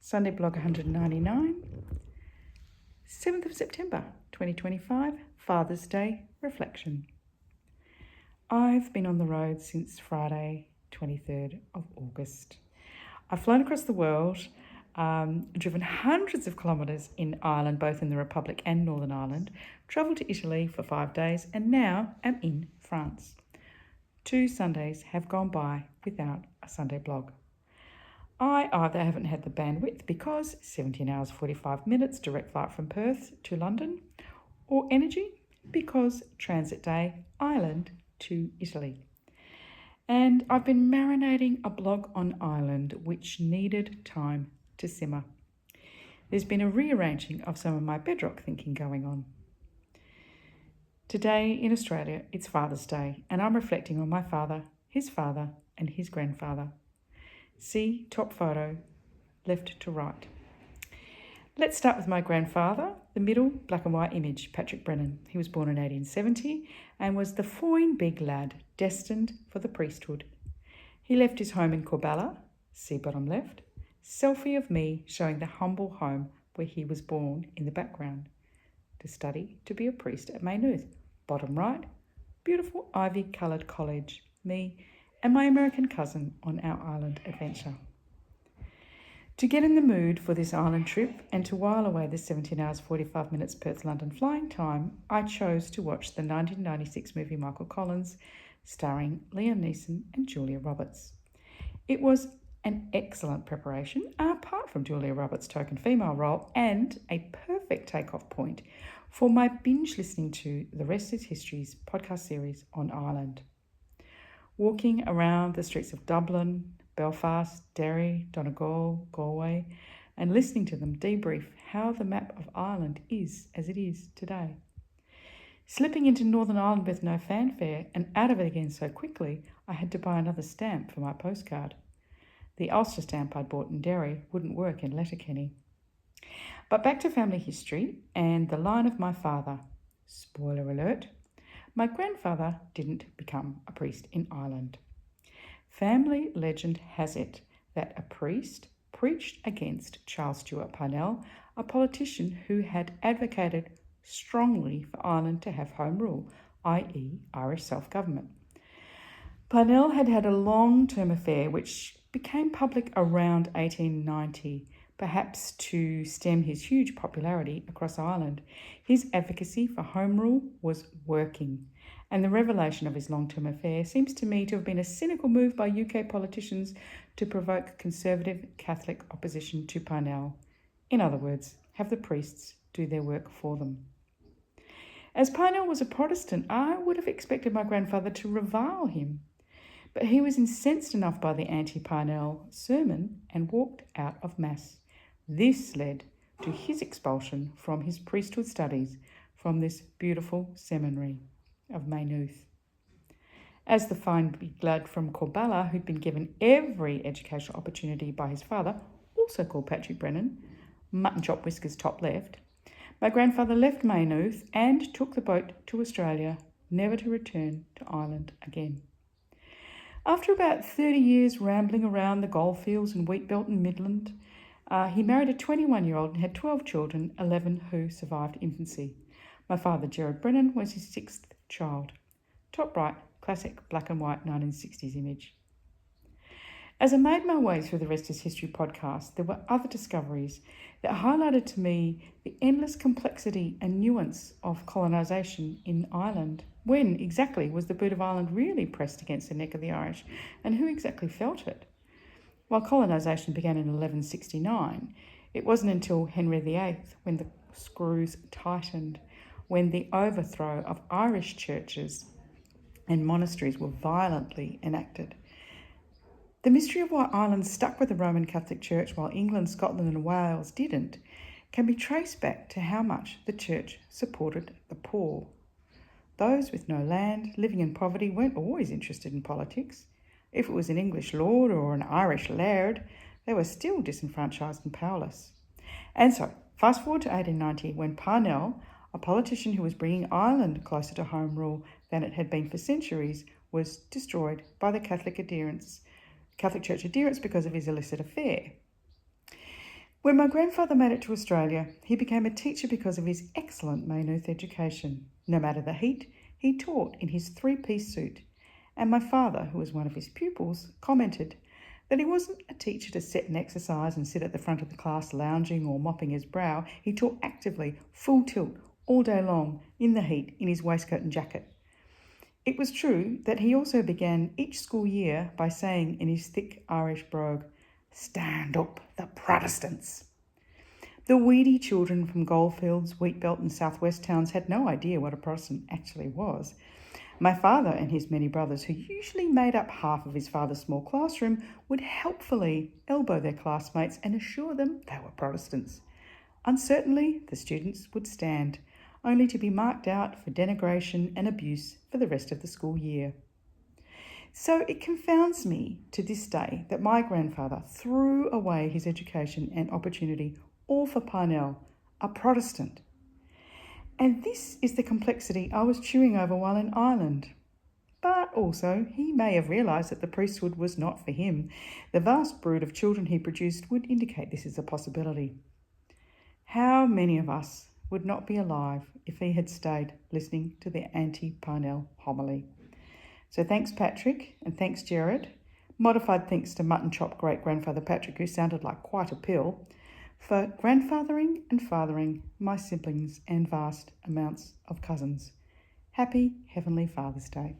Sunday blog 199, 7th of September 2025, Father's Day Reflection. I've been on the road since Friday, 23rd of August. I've flown across the world, driven hundreds of kilometres in Ireland, both in the Republic and Northern Ireland, travelled to Italy for 5 days, and now am in France. 2 Sundays have gone by without a Sunday blog. I either haven't had the bandwidth because 17 hours 45 minutes direct flight from Perth to London, or energy because transit day Ireland to Italy. And I've been marinating a blog on Ireland which needed time to simmer. There's been a rearranging of some of my bedrock thinking going on. Today in Australia, it's Father's Day, and I'm reflecting on my father, and his grandfather. See top photo, left to right. Let's start with my grandfather, the middle black and white image, Patrick Brennan. He was born in 1870 and was the fine big lad destined for the priesthood. He left his home in Corballa, see bottom left, selfie of me showing the humble home where he was born in the background, to study to be a priest at Maynooth, bottom right, beautiful ivy-coloured college, me and my American cousin on our Ireland adventure. To get in the mood for this Ireland trip and to while away the 17 hours 45 minutes Perth-London flying time, I chose to watch the 1996 movie Michael Collins, starring Liam Neeson and Julia Roberts. It was an excellent preparation, apart from Julia Roberts' token female role, and a perfect takeoff point for my binge listening to The Rest is History's podcast series on Ireland. Walking around the streets of Dublin, Belfast, Derry, Donegal, Galway, and listening to them debrief how the map of Ireland is as it is today. Slipping into Northern Ireland with no fanfare and out of it again so quickly, I had to buy another stamp for my postcard. The Ulster stamp I'd bought in Derry wouldn't work in Letterkenny. But back to family history and the line of my father. Spoiler alert. My grandfather didn't become a priest in Ireland. Family legend has it that a priest preached against Charles Stewart Parnell, a politician who had advocated strongly for Ireland to have home rule, i.e. Irish self-government. Parnell had had a long-term affair which became public around 1890, perhaps to stem his huge popularity across Ireland. His advocacy for home rule was working, and the revelation of his long-term affair seems to me to have been a cynical move by UK politicians to provoke conservative Catholic opposition to Parnell. In other words, have the priests do their work for them. As Parnell was a Protestant, I would have expected my grandfather to revile him, but he was incensed enough by the anti-Parnell sermon and walked out of Mass. This led to his expulsion from his priesthood studies from this beautiful seminary of Maynooth. As the fine big lad from Corballa, who'd been given every educational opportunity by his father, also called Patrick Brennan, mutton chop whiskers top left, my grandfather left Maynooth and took the boat to Australia, never to return to Ireland again. After about 30 years rambling around the goldfields and wheat belt in Midland, he married a 21-year-old and had 12 children, 11 who survived infancy. My father, Gerard Brennan, was his 6th child. Top right, classic black and white 1960s image. As I made my way through the Rest is History podcast, there were other discoveries that highlighted to me the endless complexity and nuance of colonisation in Ireland. When exactly was the boot of Ireland really pressed against the neck of the Irish, and who exactly felt it? While colonisation began in 1169, it wasn't until Henry VIII when the screws tightened, when the overthrow of Irish churches and monasteries were violently enacted. The mystery of why Ireland stuck with the Roman Catholic Church while England, Scotland and Wales didn't can be traced back to how much the Church supported the poor. Those with no land, living in poverty, weren't always interested in politics. If it was an English lord or an Irish laird, they were still disenfranchised and powerless. And so, fast forward to 1890, when Parnell, a politician who was bringing Ireland closer to home rule than it had been for centuries, was destroyed by the Catholic Church adherents because of his illicit affair. When my grandfather made it to Australia, he became a teacher because of his excellent Maynooth education. No matter the heat, he taught in his three-piece suit. And my father, who was one of his pupils, commented that he wasn't a teacher to sit and exercise and sit at the front of the class lounging or mopping his brow. He taught actively, full tilt, all day long, in the heat, in his waistcoat and jacket. It was true that he also began each school year by saying in his thick Irish brogue, "Stand up, the Protestants." The weedy children from Goldfields, Wheatbelt and southwest towns had no idea what a Protestant actually was. My father and his many brothers, who usually made up half of his father's small classroom, would helpfully elbow their classmates and assure them they were Protestants. Uncertainly, the students would stand, only to be marked out for denigration and abuse for the rest of the school year. So it confounds me to this day that my grandfather threw away his education and opportunity all for Parnell, a Protestant. And this is the complexity I was chewing over while in Ireland. But also, he may have realised that the priesthood was not for him. The vast brood of children he produced would indicate this is a possibility. How many of us would not be alive if he had stayed listening to the anti-Parnell homily? So thanks, Patrick, and thanks, Jared. Modified thanks to mutton chop great-grandfather Patrick, who sounded like quite a pill, for grandfathering and fathering my siblings and vast amounts of cousins. Happy Heavenly Father's Day.